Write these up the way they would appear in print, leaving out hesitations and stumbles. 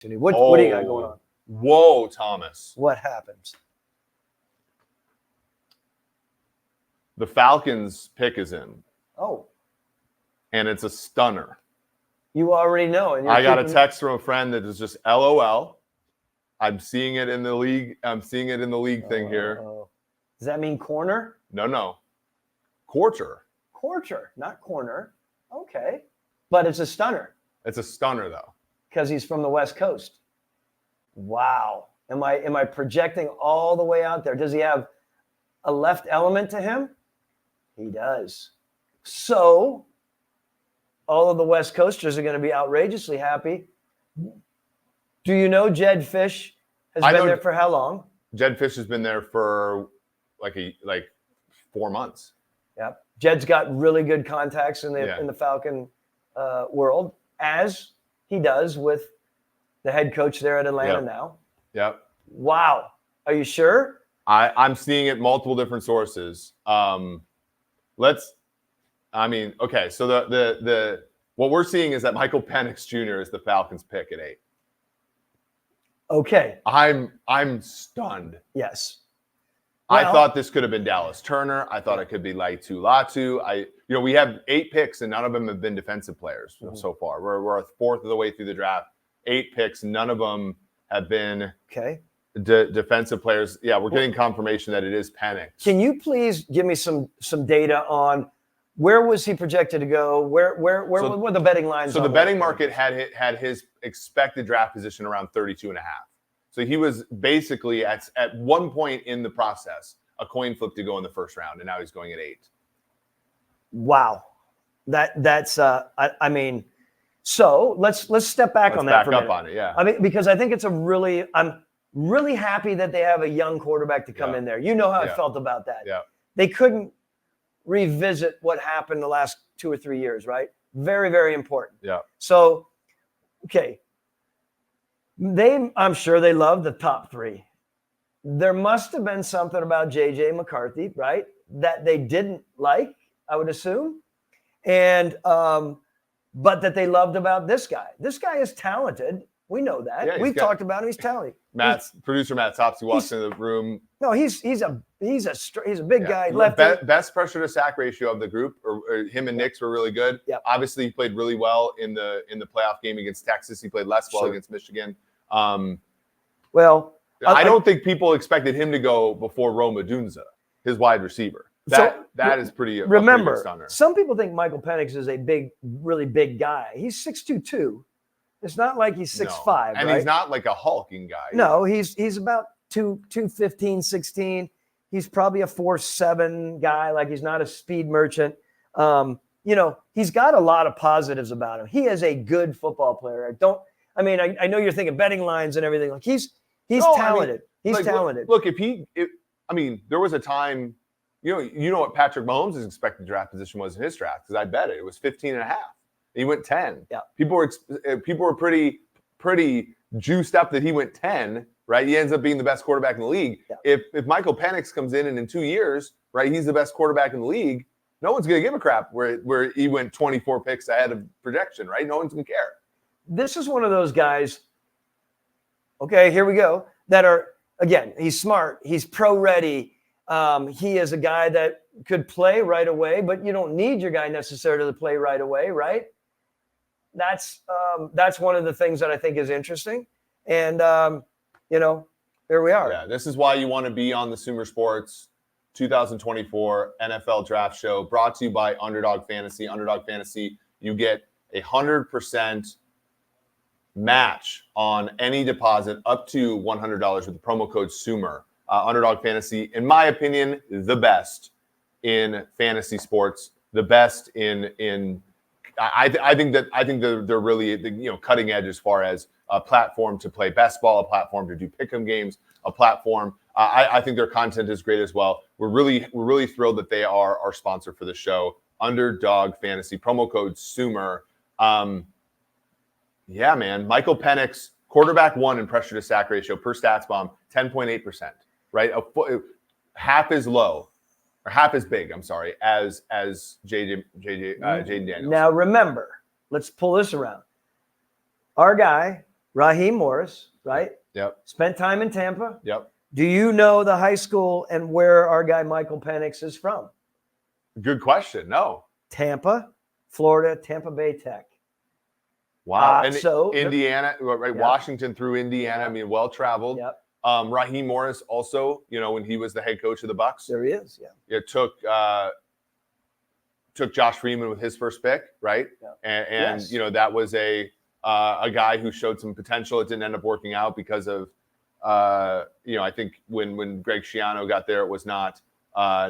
What do you got going on? Whoa, Thomas. What happens? The Falcons pick is in. Oh. And it's a stunner. You already know. And I got a text from a friend that is just LOL. I'm seeing it in the league. I'm seeing it in the league thing here. Does that mean corner? No. Quarter. Quarter, not corner. Okay. But it's a stunner. It's a stunner, though. Because he's from the West Coast. Wow. Am I projecting all the way out there? Does he have a left element to him? He does. So all of the West Coasters are going to be outrageously happy. Do you know Jed Fish has been there for how long? Jed Fish has been there for like 4 months. Yep. Jed's got really good contacts in the Falcon world, as he does with the head coach there at Atlanta now. Yep. Wow. Are you sure? I'm seeing it multiple different sources. So the what we're seeing is that Michael Penix Jr. is the Falcons pick at 8. Okay. I'm stunned. Yes. Well, I thought this could have been Dallas Turner. I thought it could be Laitu Latu. We have 8 picks and none of them have been defensive players so far. We're a fourth of the way through the draft. 8 picks, none of them have been defensive players. Yeah, we're getting confirmation that it is Penix. Can you please give me some data on where was he projected to go? Where were the betting lines? So the betting market had his expected draft position around 32.5. So he was basically at one point in the process a coin flip to go in the first round, and now he's going at 8. Wow, that's So let's step back on that for a minute. Back up on it, yeah. I mean, because I think it's I'm really happy that they have a young quarterback to come in there. You know how I felt about that. Yeah. They couldn't revisit what happened the last 2 or 3 years, right? Very, very important. Yeah. So, okay. I'm sure they love the top 3. There must have been something about J.J. McCarthy, right, that they didn't like, I would assume. And but that they loved about this guy. This guy is talented. We know that. Yeah, We've talked about him. He's talented. Producer Matt Topsy walks into the room. No, he's a big guy. Best pressure to sack ratio of the group. Or him and Nix were really good. Yeah. Obviously, he played really well in the playoff game against Texas. He played less well against Michigan. I don't think people expected him to go before Rome Odunze, his wide receiver. That is pretty. Remember, some people think Michael Penix is a really big guy. He's 6'2". It's not like he's 6'5", and he's not like a hulking guy. No, he's about 215, 16. He's probably a 4'7" guy. Like, he's not a speed merchant. He's got a lot of positives about him. He is a good football player. I know you're thinking betting lines and everything. Like, he's talented. He's talented. Look, there was a time. You know what Patrick Mahomes' expected draft position was in his draft, because I bet it. It was 15.5. He went 10. Yeah. People were pretty juiced up that he went 10, right? He ends up being the best quarterback in the league. Yeah. If Michael Penix comes in 2 years, right, he's the best quarterback in the league, no one's going to give a crap where he went 24 picks ahead of projection, right? No one's going to care. This is one of those guys, okay, here we go, that are, again, he's smart. He's pro-ready. He is a guy that could play right away, but you don't need your guy necessarily to play right away, right? That's one of the things that I think is interesting. And, there we are. Yeah, this is why you want to be on the Sumer Sports 2024 NFL Draft Show, brought to you by Underdog Fantasy. Underdog Fantasy, you get 100% match on any deposit up to $100 with the promo code SUMER. Underdog Fantasy, in my opinion, the best in fantasy sports, the best in I think they're really cutting edge as far as a platform to play best ball, a platform to do pick'em games, a platform. I think their content is great as well. We're really thrilled that they are our sponsor for the show. Underdog Fantasy, promo code SUMER. Yeah, man. Michael Penix, quarterback 1 in pressure to sack ratio per StatsBomb, 10.8%. Right, half as low, or half as big. I'm sorry, as Jaden Daniels. Now remember, let's pull this around. Our guy Raheem Morris, right? Yep. Spent time in Tampa. Yep. Do you know the high school and where our guy Michael Penix is from? Good question. No. Tampa, Florida, Tampa Bay Tech. Wow. And so Indiana, right? Yep. Washington through Indiana. Yep. I mean, well traveled. Yep. Raheem Morris also, when he was the head coach of the Bucks, There he is. Yeah. it took Josh Freeman with his first pick, right? Yep. And Yes. that was a guy who showed some potential. It didn't end up working out because of I think when Greg Schiano got there, it was not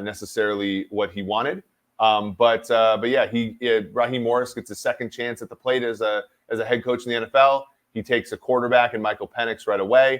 necessarily what he wanted. But yeah, Raheem Morris gets a second chance at the plate as a head coach in the NFL. He takes a quarterback in Michael Penix right away.